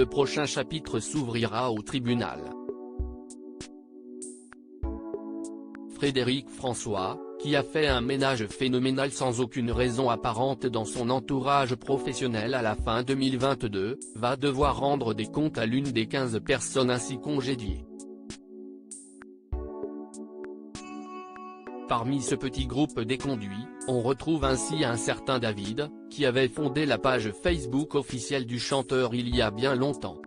le prochain chapitre s'ouvrira au tribunal. Frédéric François, qui a fait un ménage phénoménal sans aucune raison apparente dans son entourage professionnel à la fin 2022, va devoir rendre des comptes à l'une des 15 personnes ainsi congédiées. Parmi ce petit groupe déconduit, on retrouve ainsi un certain David, qui avait fondé la page Facebook officielle du chanteur il y a bien longtemps.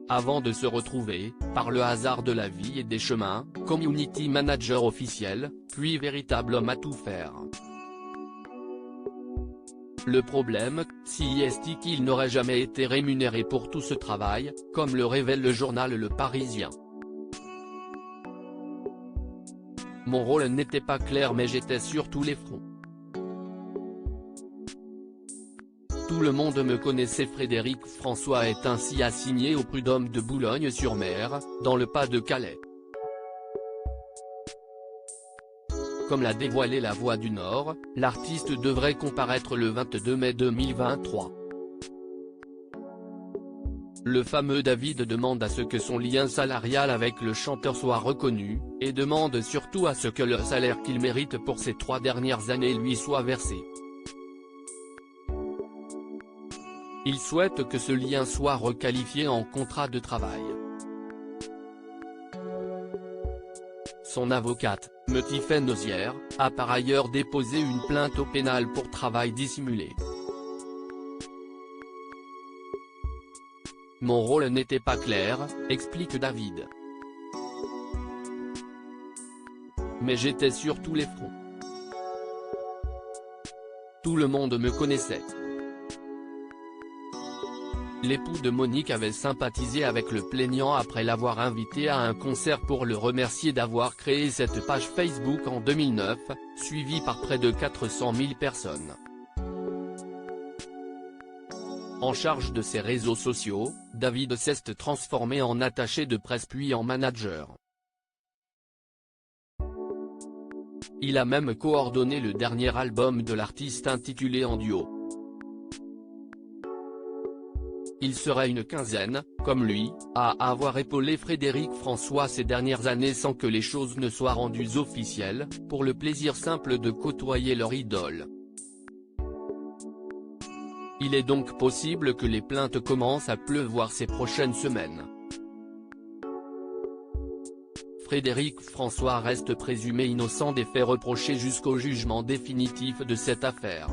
Avant de se retrouver, par le hasard de la vie et des chemins, community manager officiel, puis véritable homme à tout faire. Le problème, si est qu'il n'aurait jamais été rémunéré pour tout ce travail, comme le révèle le journal Le Parisien. Mon rôle n'était pas clair mais j'étais sur tous les fronts. Tout le monde me connaissait. Frédéric François est ainsi assigné au prud'homme de Boulogne-sur-Mer, dans le Pas-de-Calais. Comme l'a dévoilé La Voix du Nord, l'artiste devrait comparaître le 22 mai 2023. Le fameux David demande à ce que son lien salarial avec le chanteur soit reconnu, et demande surtout à ce que le salaire qu'il mérite pour ces 3 dernières années lui soit versé. Il souhaite que ce lien soit requalifié en contrat de travail. Son avocate, Tiffaine Nozière, a par ailleurs déposé une plainte au pénal pour travail dissimulé. Mon rôle n'était pas clair, explique David. Mais j'étais sur tous les fronts. Tout le monde me connaissait. L'époux de Monique avait sympathisé avec le plaignant après l'avoir invité à un concert pour le remercier d'avoir créé cette page Facebook en 2009, suivie par près de 400 000 personnes. En charge de ses réseaux sociaux, David s'est transformé en attaché de presse puis en manager. Il a même coordonné le dernier album de l'artiste intitulé En duo. Il serait une quinzaine, comme lui, à avoir épaulé Frédéric François ces dernières années sans que les choses ne soient rendues officielles, pour le plaisir simple de côtoyer leur idole. Il est donc possible que les plaintes commencent à pleuvoir ces prochaines semaines. Frédéric François reste présumé innocent des faits reprochés jusqu'au jugement définitif de cette affaire.